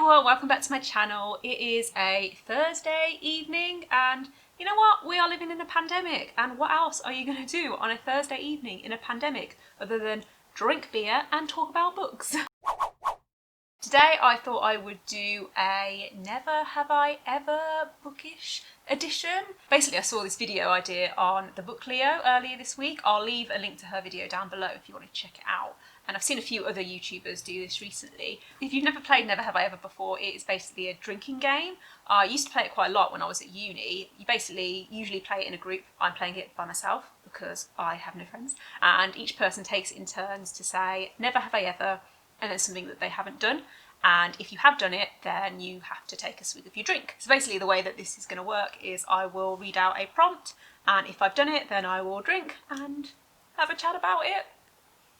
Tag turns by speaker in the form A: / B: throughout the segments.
A: everyone, welcome back to my channel. It is a Thursday evening and you know what? We are living in a pandemic, and what else are you going to do on a Thursday evening in a pandemic other than drink beer and talk about books? Today I thought I would do a never have I ever bookish edition. Basically I saw this video idea on the book Leo earlier this week. I'll leave a link to her video down below if you want to check it out. And I've seen a few other YouTubers do this recently. If you've never played Never Have I Ever before, it is basically a drinking game. I used to play it quite a lot when I was at uni. You basically usually play it in a group. I'm playing it by myself because I have no friends. And each person takes it in turns to say, never have I ever, and then something that they haven't done. And if you have done it, then you have to take a swig of your drink. So basically the way that this is going to work is I will read out a prompt, and if I've done it, then I will drink and have a chat about it.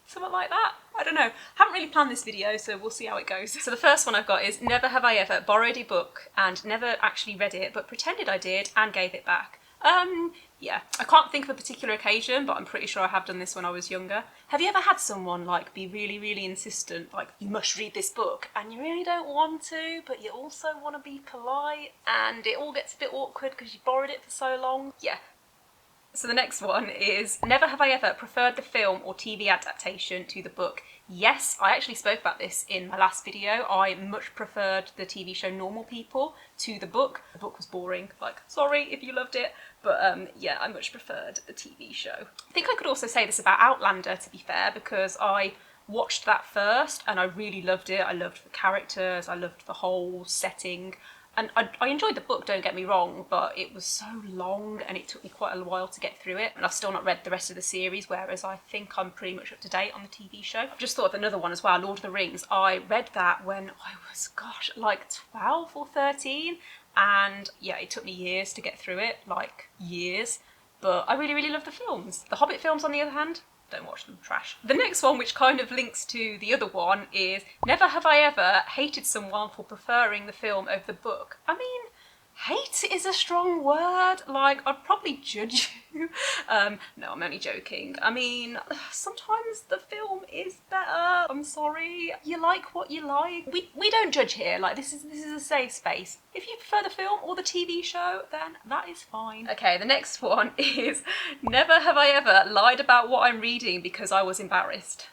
A: Something like that. I don't know. Haven't really planned this video, so we'll see how it goes. So the first one I've got is never have I ever borrowed a book and never actually read it, but pretended I did and gave it back. Yeah, I can't think of a particular occasion, but I'm pretty sure I have done this when I was younger. Have you ever had someone like be really insistent, like you must read this book, and you really don't want to, but you also want to be polite, and it all gets a bit awkward because you borrowed it for so long? Yeah. So the next one is, never have I ever preferred the film or TV adaptation to the book. Yes, I actually spoke about this in my last video. I much preferred the TV show Normal People to the book. The book was boring, like, sorry if you loved it, but yeah, I much preferred the TV show. I think I could also say this about Outlander, to be fair, because I watched that first and I really loved it. I loved the characters, I loved the whole setting. And I enjoyed the book, don't get me wrong, but it was so long and it took me quite a while to get through it. And I've still not read the rest of the series, whereas I think I'm pretty much up to date on the TV show. I've just thought of another one as well, Lord of the Rings. I read that when I was, gosh, like 12 or 13. And yeah, it took me years to get through it, like years. But I really love the films. The Hobbit films, on the other hand, don't watch them, trash. The next one, which kind of links to the other one, is never have I ever hated someone for preferring the film over the book. I mean, hate is a strong word. Like, I'd probably judge you. No, I'm only joking. I mean, sometimes the film is better. I'm sorry. You like what you like. We don't judge here. Like, this is a safe space. If you prefer the film or the TV show, then that is fine. Okay, the next one is, never have I ever lied about what I'm reading because I was embarrassed.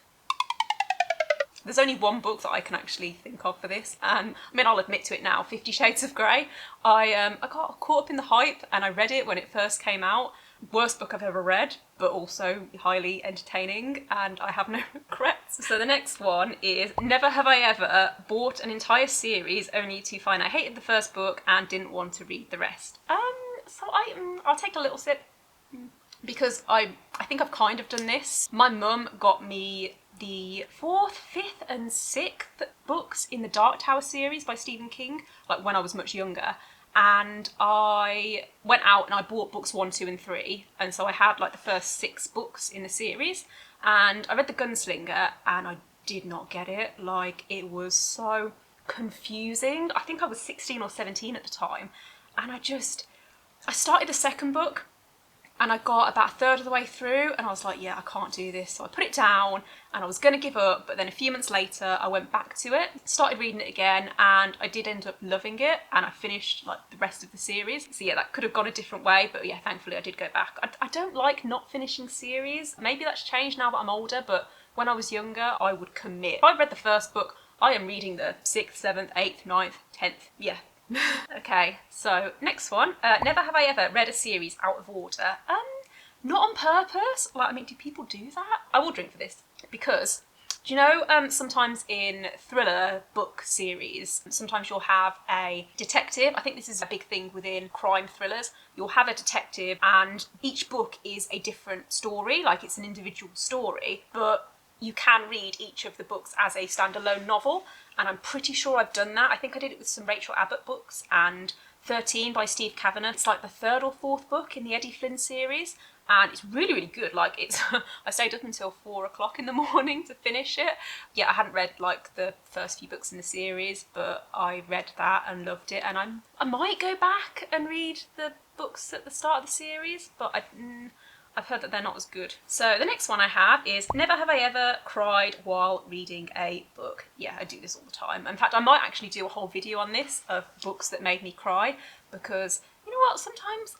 A: There's only one book that I can actually think of for this, and I mean, I'll admit to it now, 50 Shades of Grey. I got caught up in the hype and I read it when it first came out. Worst book I've ever read, but also highly entertaining, and I have no regrets. So the next one is, never have I ever bought an entire series only to find I hated the first book and didn't want to read the rest. So I'll take a little sip, because I think I've kind of done this. My mum got me the 4th, 5th and 6th books in the Dark Tower series by Stephen King, like when I was much younger. And I went out and I bought books 1, 2 and 3. And so I had like the first 6 books in the series. And I read The Gunslinger and I did not get it. Like, it was so confusing. I think I was 16 or 17 at the time. And I started the second book and I got about a third of the way through and I was like, yeah, I can't do this. So I put it down and I was going to give up, but then a few months later I went back to it, started reading it again, and I did end up loving it, and I finished like the rest of the series. So yeah, that could have gone a different way, but yeah, thankfully I did go back. I don't like not finishing series. Maybe that's changed now that I'm older, but when I was younger I would commit. If I read the first book, I am reading the 6th, 7th, 8th, 9th, 10th, yeah. Okay, so next one. Never have I ever read a series out of order. Not on purpose. Like, I mean, do people do that? I will drink for this because, do you know, sometimes in thriller book series, sometimes you'll have a detective. I think this is a big thing within crime thrillers. You'll have a detective and each book is a different story, like it's an individual story, but you can read each of the books as a standalone novel, and I'm pretty sure I've done that. I think I did it with some Rachel Abbott books and 13 by Steve Kavanagh. It's like the 3rd or 4th book in the Eddie Flynn series, and it's really good. Like, it's I stayed up until 4 o'clock in the morning to finish it. Yeah, I hadn't read like the first few books in the series, but I read that and loved it, and I might go back and read the books at the start of the series, but I've heard that they're not as good. So the next one I have is, never have I ever cried while reading a book. Yeah, I do this all the time. In fact, I might actually do a whole video on this of books that made me cry, because you know what, sometimes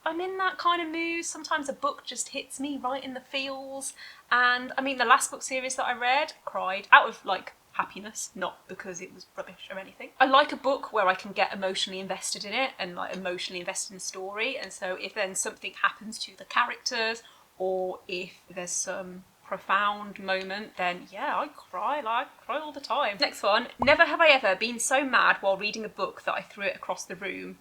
A: I'm in that kind of mood. Sometimes a book just hits me right in the feels. And I mean, the last book series that I read, cried out of like happiness, not because it was rubbish or anything. I like a book where I can get emotionally invested in it and like emotionally invested in the story. And so if then something happens to the characters, or if there's some profound moment, then yeah, I cry all the time. Next one, never have I ever been so mad while reading a book that I threw it across the room.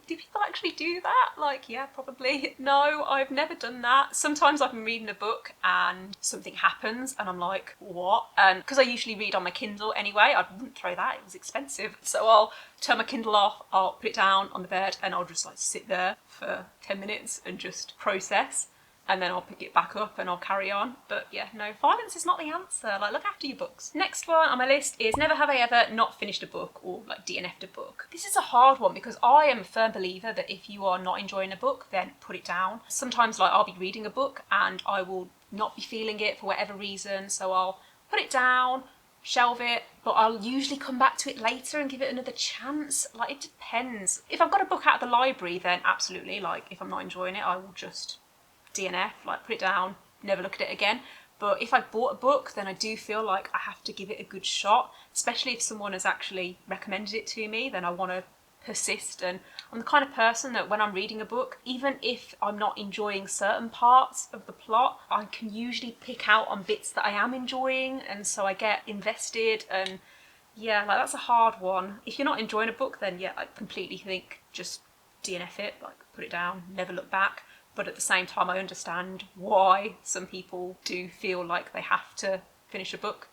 A: Do people actually do that? Like, yeah, probably. No, I've never done that. Sometimes I've been reading a book and something happens and I'm like, what? And because I usually read on my Kindle anyway, I wouldn't throw that, it was expensive. So I'll turn my Kindle off, I'll put it down on the bed and I'll just like sit there for 10 minutes and just process. And then I'll pick it back up and I'll carry on. But yeah, no, violence is not the answer. Like, look after your books. Next one on my list is, never have I ever not finished a book or like DNF'd a book. This is a hard one because I am a firm believer that if you are not enjoying a book, then put it down. Sometimes like I'll be reading a book and I will not be feeling it for whatever reason. So I'll put it down, shelve it, but I'll usually come back to it later and give it another chance. Like, it depends. If I've got a book out of the library, then absolutely, like if I'm not enjoying it, I will just DNF, like put it down, never look at it again. But if I've bought a book, then I do feel like I have to give it a good shot, especially if someone has actually recommended it to me, then I want to persist. And I'm the kind of person that when I'm reading a book, even if I'm not enjoying certain parts of the plot, I can usually pick out on bits that I am enjoying, and so I get invested. And yeah, like that's a hard one. If you're not enjoying a book, then yeah, I completely think just DNF it, like put it down, never look back. But at the same time, I understand why some people do feel like they have to finish a book,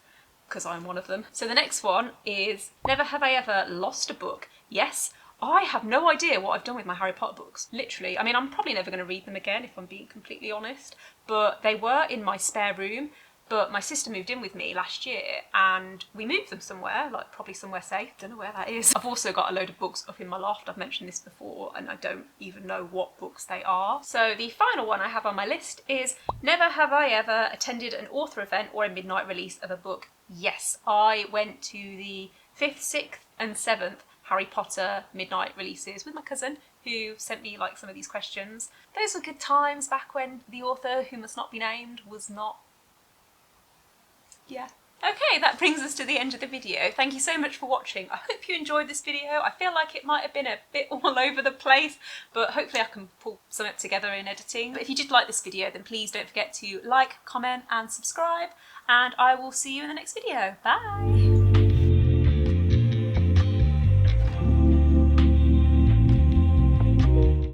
A: because I'm one of them. So the next one is, never have I ever lost a book. Yes, I have no idea what I've done with my Harry Potter books, literally. I mean, I'm probably never going to read them again, if I'm being completely honest, but they were in my spare room. But my sister moved in with me last year and we moved them somewhere, like probably somewhere safe, don't know where that is. I've also got a load of books up in my loft, I've mentioned this before, and I don't even know what books they are. So the final one I have on my list is, never have I ever attended an author event or a midnight release of a book. Yes, I went to the 5th, 6th and 7th Harry Potter midnight releases with my cousin, who sent me like some of these questions. Those were good times back when the author, who must not be named, was not... yeah. Okay, that brings us to the end of the video. Thank you so much for watching. I hope you enjoyed this video. I feel like it might have been a bit all over the place, but hopefully I can pull something together in editing. But if you did like this video, then please don't forget to like, comment and subscribe, and I will see you in the next video. Bye!